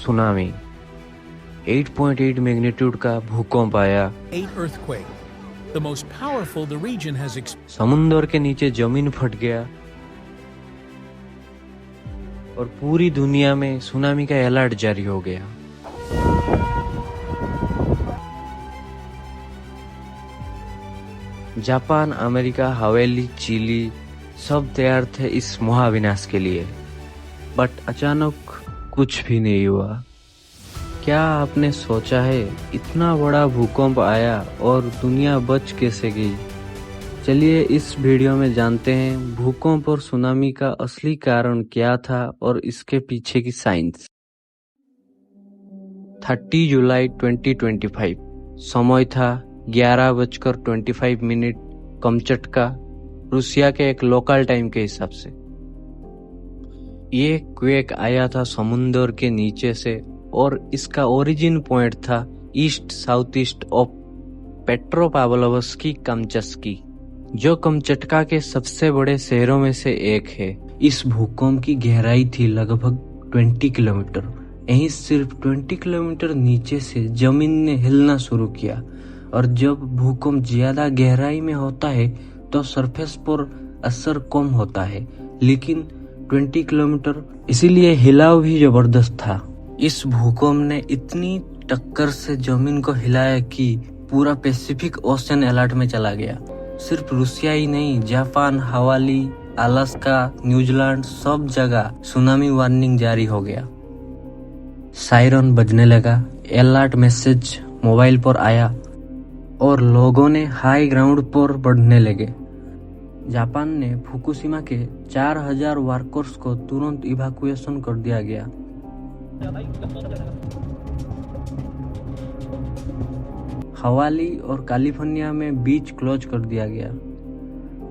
Tsunami, 8.8 magnitude का भूकंप आया। समुंदर के नीचे जमीन फट गया और पूरी दुनिया में सुनामी का अलर्ट जारी हो गया। जापान, अमेरिका, हवेली, चिली सब तैयार थे इस महाविनाश के लिए, बट अचानक कुछ भी नहीं हुआ। क्या आपने सोचा है इतना बड़ा भूकंप आया और दुनिया बच कैसे गई? चलिए इस वीडियो में जानते हैं भूकंप और सुनामी का असली कारण क्या था और इसके पीछे की साइंस। 30 जुलाई 2025 समय था 11:25 कमचटका, रूसिया के एक लोकल टाइम के हिसाब से। ये क्वेक आया था समुंदर के नीचे से और इसका ओरिजिन पॉइंट था ईस्ट साउथ ईस्ट ऑफ पेट्रोपाव्लोव्स्की कामचट्स्की, जो कमचटका के सबसे बड़े शहरों में से एक है। इस भूकंप की गहराई थी लगभग 20 किलोमीटर। यहीं सिर्फ 20 किलोमीटर नीचे से जमीन ने हिलना शुरू किया, और जब भूकंप ज्यादा गहराई में होता है तो सरफेस पर असर कम होता है, लेकिन 20 किलोमीटर इसीलिए हिलाव भी जबरदस्त था। इस भूकंप ने इतनी टक्कर से जमीन को हिलाया कि पूरा पैसिफिक ओशन अलर्ट में चला गया। सिर्फ रूसिया ही नहीं, जापान, हवाली, अलास्का, न्यूजीलैंड सब जगह सुनामी वार्निंग जारी हो गया। सायरन बजने लगा, अलर्ट मैसेज मोबाइल पर आया और लोगों ने हाई ग्राउंड पर बढ़ने लगे। जापान ने फुकुशिमा के 4000 वर्कर्स को तुरंत इवैक्यूएशन कर दिया गया। हवाली और कैलिफोर्निया में बीच क्लोज कर दिया गया।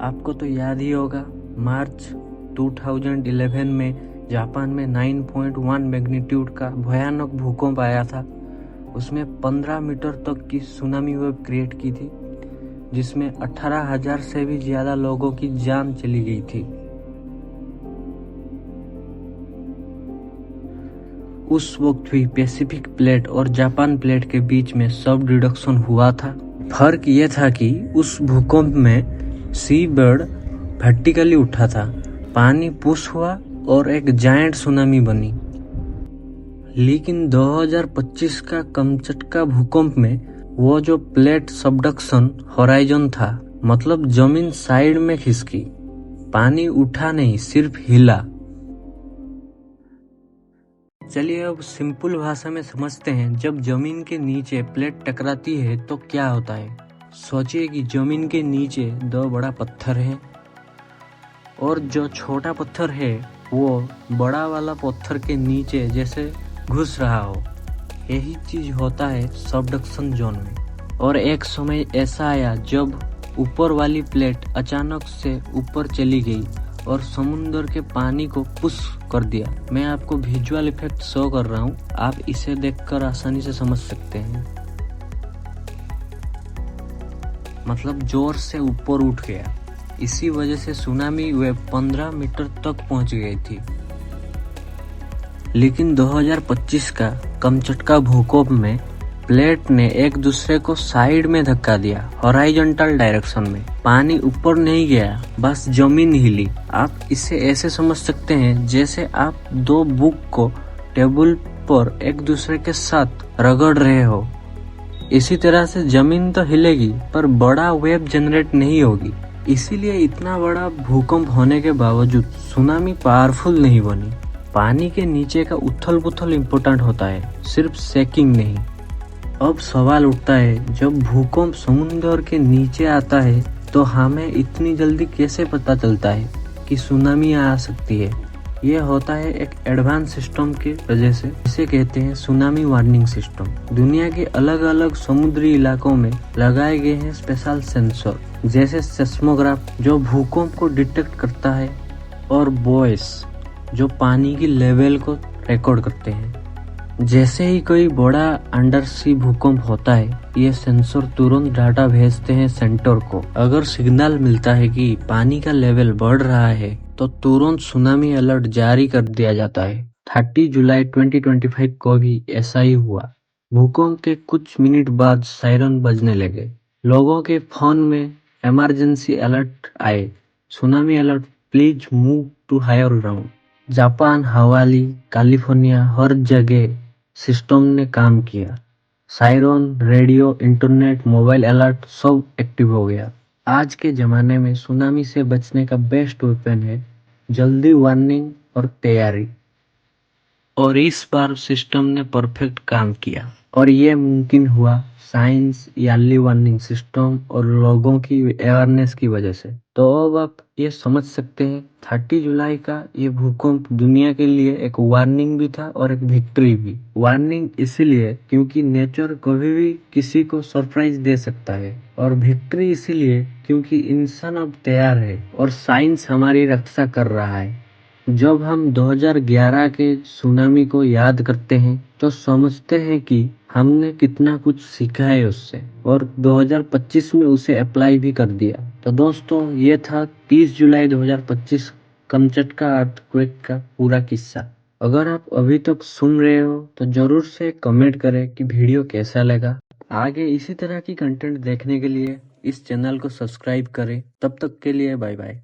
आपको तो याद ही होगा, मार्च 2011 में जापान में 9.1 मैग्नीट्यूड का भयानक भूकंप आया था। उसमें 15 मीटर तक की सुनामी वेव क्रिएट की थी, जिसमें 18,000 से भी ज्यादा लोगों की जान चली गई थी। उस वक्त भी पैसिफिक प्लेट और जापान प्लेट के बीच में सब डिडक्शन हुआ था। फर्क ये था कि उस भूकंप में सी बेड वर्टिकली उठा था, पानी पुश हुआ और एक जायंट सुनामी बनी। लेकिन 2025 का कमचटका भूकंप में वो जो प्लेट सबडक्शन होराइजन था, मतलब जमीन साइड में खिसकी, पानी उठा नहीं, सिर्फ हिला। चलिए अब सिंपल भाषा में समझते हैं, जब जमीन के नीचे प्लेट टकराती है तो क्या होता है। सोचिए कि जमीन के नीचे 2 बड़ा पत्थर है और जो छोटा पत्थर है वो बड़ा वाला पत्थर के नीचे जैसे घुस रहा हो। यही चीज होता है सबडक्शन जोन में। और एक समय ऐसा आया जब ऊपर वाली प्लेट अचानक से ऊपर चली गई और समुद्र के पानी को पुश कर दिया। मैं आपको विजुअल इफेक्ट शो कर रहा हूँ, आप इसे देखकर आसानी से समझ सकते हैं। मतलब जोर से ऊपर उठ गया। इसी वजह से सुनामी वेव 15 मीटर तक पहुंच गई थी। लेकिन 2025 का कमचटका भूकंप में प्लेट ने एक दूसरे को साइड में धक्का दिया, हॉराइजॉन्टल डायरेक्शन में। पानी ऊपर नहीं गया, बस जमीन हिली। आप इसे ऐसे समझ सकते हैं जैसे आप 2 बुक को टेबल पर एक दूसरे के साथ रगड़ रहे हो। इसी तरह से जमीन तो हिलेगी पर बड़ा वेव जनरेट नहीं होगी। इसीलिए इतना बड़ा भूकंप होने के बावजूद सुनामी पावरफुल नहीं बनी। पानी के नीचे का उथल पुथल इम्पोर्टेंट होता है, सिर्फ शेकिंग नहीं। अब सवाल उठता है, जब भूकंप समुद्र के नीचे आता है तो हमें इतनी जल्दी कैसे पता चलता है कि सुनामी आ सकती है? ये होता है एक एडवांस सिस्टम की वजह से, इसे कहते हैं सुनामी वार्निंग सिस्टम। दुनिया के अलग अलग समुद्री इलाकों में लगाए गए हैं स्पेशल सेंसर, जैसे सेस्मोग्राफ जो भूकंप को डिटेक्ट करता है, और बुओयस जो पानी की लेवल को रिकॉर्ड करते हैं। जैसे ही कोई बड़ा अंडर सी भूकंप होता है, ये सेंसर तुरंत डाटा भेजते हैं सेंटर को। अगर सिग्नल मिलता है कि पानी का लेवल बढ़ रहा है तो तुरंत सुनामी अलर्ट जारी कर दिया जाता है। 30 जुलाई 2025 को भी ऐसा ही हुआ। भूकंप के कुछ मिनट बाद सायरन बजने लगे। लोगों के फोन में इमरजेंसी अलर्ट आए, tsunami alert, please move to higher ground. Japan, Hawaii, California, हर जगह सिस्टम ने काम किया। Siren, radio, internet, mobile alert सब एक्टिव हो गया। आज के जमाने में सुनामी से बचने का बेस्ट वेपन है जल्दी वार्निंग और तैयारी। और इस बार सिस्टम ने परफेक्ट काम किया और ये मुमकिन हुआ साइंस, अर्ली वार्निंग सिस्टम और लोगों की अवेयरनेस की वजह से। तो अब आप ये समझ सकते हैं 30 जुलाई का ये भूकंप दुनिया के लिए एक वार्निंग भी था और एक विक्ट्री भी। वार्निंग इसलिए क्योंकि नेचर कभी भी किसी को सरप्राइज दे सकता है, और विक्ट्री इसलिए क्योंकि इंसान अब तैयार है और साइंस हमारी रक्षा कर रहा है। जब हम 2011 के सुनामी को याद करते हैं तो समझते हैं कि हमने कितना कुछ सीखा है उससे, और 2025 में उसे अप्लाई भी कर दिया। तो दोस्तों, ये था 30 जुलाई 2025 कमचटका अर्थक्वेक का पूरा किस्सा। अगर आप अभी तक सुन रहे हो तो जरूर से कमेंट करें कि वीडियो कैसा लगा। आगे इसी तरह की कंटेंट देखने के लिए इस चैनल को सब्सक्राइब करें। तब तक के लिए बाय बाय।